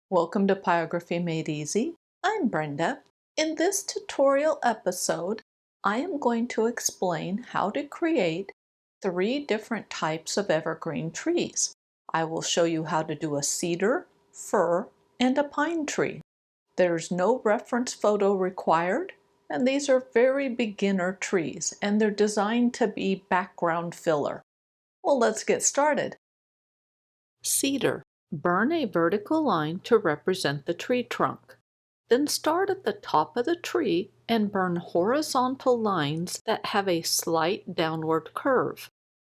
Welcome to Pyrography Made Easy. I'm Brenda. In this tutorial episode, I am going to explain how to create 3 different types of evergreen trees. I will show you how to do a cedar, fir, and a pine tree. There's no reference photo required, and these are very beginner trees, and they're designed to be background filler. Well, let's get started. Cedar. Burn a vertical line to represent the tree trunk. Then start at the top of the tree and burn horizontal lines that have a slight downward curve.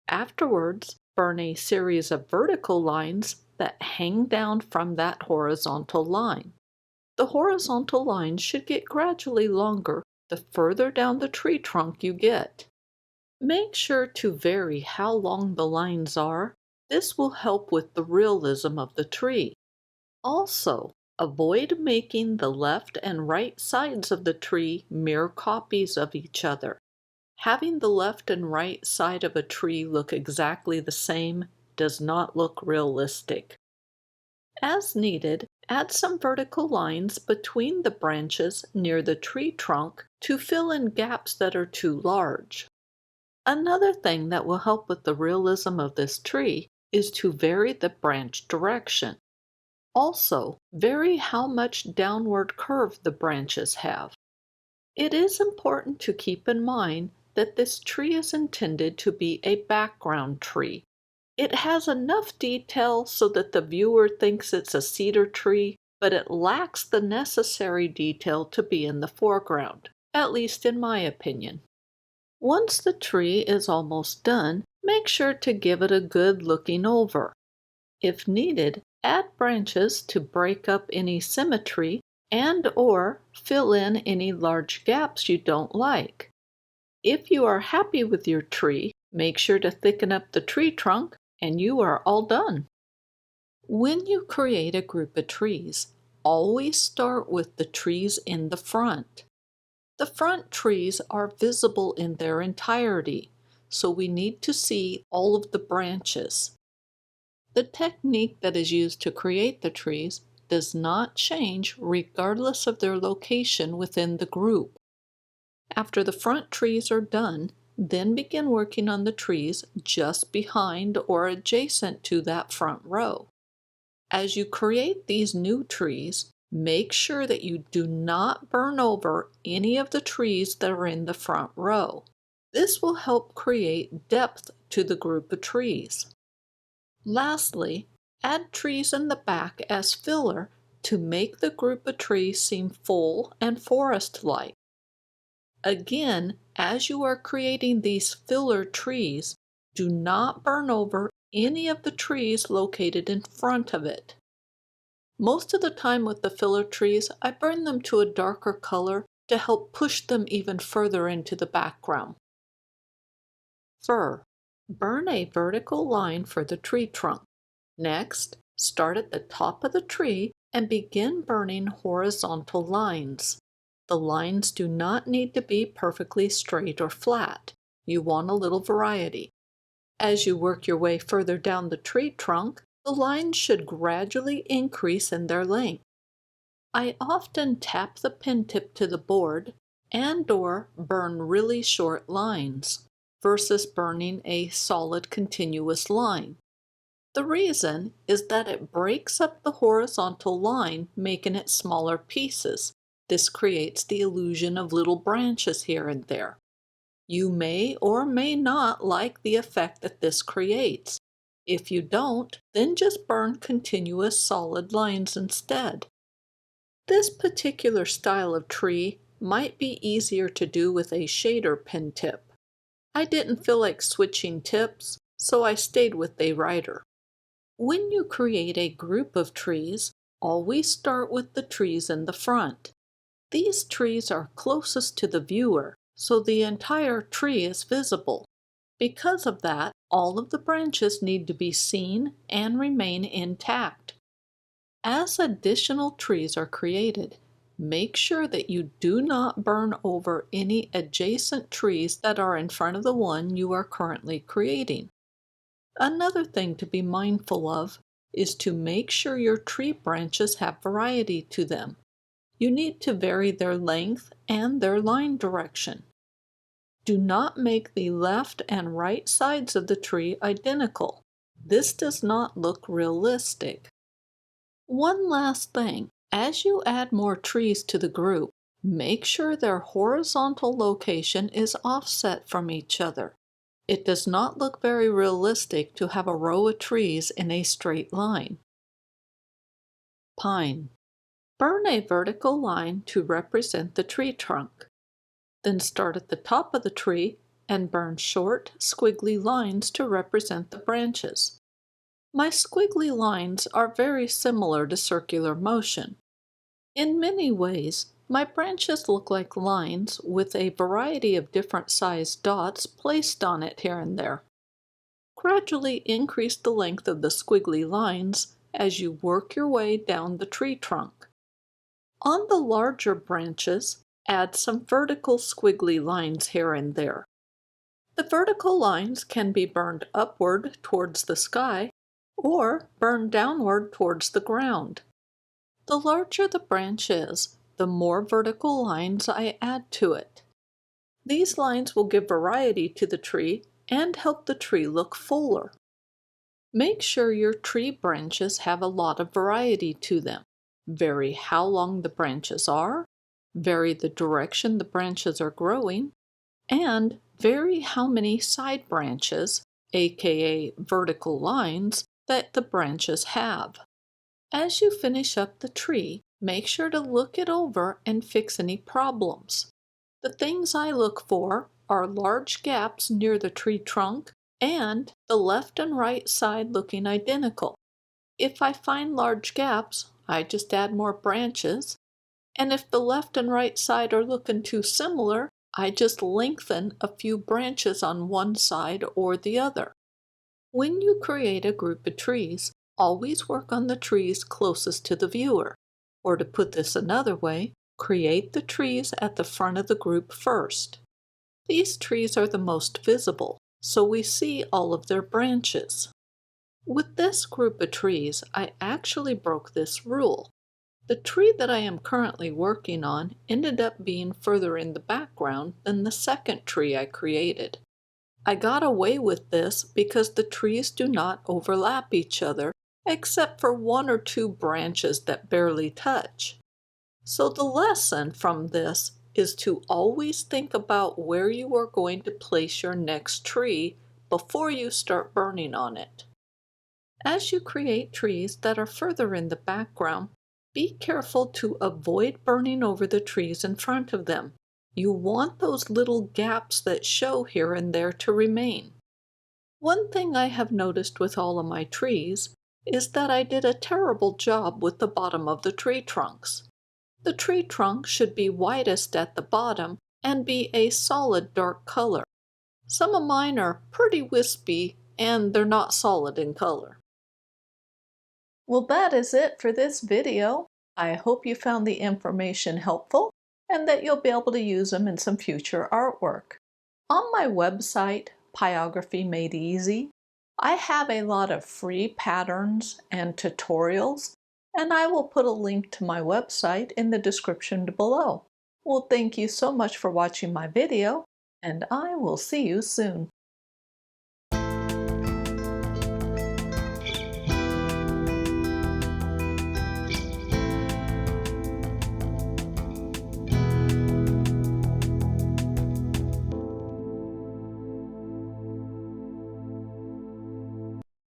Afterwards, burn a series of vertical lines that hang down from that horizontal line. The horizontal lines should get gradually longer the further down the tree trunk you get. Make sure to vary how long the lines are. This will help with the realism of the tree. Also, avoid making the left and right sides of the tree mirror copies of each other. Having the left and right side of a tree look exactly the same does not look realistic. As needed, add some vertical lines between the branches near the tree trunk to fill in gaps that are too large. Another thing that will help with the realism of this tree is to vary the branch direction. Also, vary how much downward curve the branches have. It is important to keep in mind that this tree is intended to be a background tree. It has enough detail so that the viewer thinks it's a cedar tree, but it lacks the necessary detail to be in the foreground, at least in my opinion. Once the tree is almost done, make sure to give it a good looking over. If needed, add branches to break up any symmetry and/or fill in any large gaps you don't like. If you are happy with your tree, make sure to thicken up the tree trunk and you are all done. When you create a group of trees, always start with the trees in the front. The front trees are visible in their entirety, so we need to see all of the branches. The technique that is used to create the trees does not change regardless of their location within the group. After the front trees are done, then begin working on the trees just behind or adjacent to that front row. As you create these new trees, make sure that you do not burn over any of the trees that are in the front row. This will help create depth to the group of trees. Lastly, add trees in the back as filler to make the group of trees seem full and forest-like. Again, as you are creating these filler trees, do not burn over any of the trees located in front of it. Most of the time with the filler trees, I burn them to a darker color to help push them even further into the background. Fir. Burn a vertical line for the tree trunk. Next, start at the top of the tree and begin burning horizontal lines. The lines do not need to be perfectly straight or flat. You want a little variety. As you work your way further down the tree trunk, the lines should gradually increase in their length. I often tap the pen tip to the board and/or burn really short lines versus burning a solid continuous line. The reason is that it breaks up the horizontal line, making it smaller pieces. This creates the illusion of little branches here and there. You may or may not like the effect that this creates. If you don't, then just burn continuous solid lines instead. This particular style of tree might be easier to do with a shader pen tip. I didn't feel like switching tips, so I stayed with a writer. When you create a group of trees, always start with the trees in the front. These trees are closest to the viewer, so the entire tree is visible. Because of that, all of the branches need to be seen and remain intact. As additional trees are created, make sure that you do not burn over any adjacent trees that are in front of the one you are currently creating. Another thing to be mindful of is to make sure your tree branches have variety to them. You need to vary their length and their line direction. Do not make the left and right sides of the tree identical. This does not look realistic. One last thing, as you add more trees to the group, make sure their horizontal location is offset from each other. It does not look very realistic to have a row of trees in a straight line. Pine. Burn a vertical line to represent the tree trunk. Then start at the top of the tree and burn short, squiggly lines to represent the branches. My squiggly lines are very similar to circular motion. In many ways, my branches look like lines with a variety of different sized dots placed on it here and there. Gradually increase the length of the squiggly lines as you work your way down the tree trunk. On the larger branches, add some vertical squiggly lines here and there. The vertical lines can be burned upward towards the sky or burned downward towards the ground. The larger the branch is, the more vertical lines I add to it. These lines will give variety to the tree and help the tree look fuller. Make sure your tree branches have a lot of variety to them. Vary how long the branches are, vary the direction the branches are growing, and vary how many side branches, aka vertical lines, that the branches have. As you finish up the tree, make sure to look it over and fix any problems. The things I look for are large gaps near the tree trunk and the left and right side looking identical. If I find large gaps, I just add more branches, and if the left and right side are looking too similar, I just lengthen a few branches on one side or the other. When you create a group of trees, always work on the trees closest to the viewer. Or to put this another way, create the trees at the front of the group first. These trees are the most visible, so we see all of their branches. With this group of trees, I actually broke this rule. The tree that I am currently working on ended up being further in the background than the second tree I created. I got away with this because the trees do not overlap each other, except for one or two branches that barely touch. So the lesson from this is to always think about where you are going to place your next tree before you start burning on it. As you create trees that are further in the background, be careful to avoid burning over the trees in front of them. You want those little gaps that show here and there to remain. One thing I have noticed with all of my trees is that I did a terrible job with the bottom of the tree trunks. The tree trunk should be widest at the bottom and be a solid dark color. Some of mine are pretty wispy and they're not solid in color. Well, that is it for this video. I hope you found the information helpful and that you'll be able to use them in some future artwork. On my website, Pyrography Made Easy, I have a lot of free patterns and tutorials, and I will put a link to my website in the description below. Well, thank you so much for watching my video, and I will see you soon.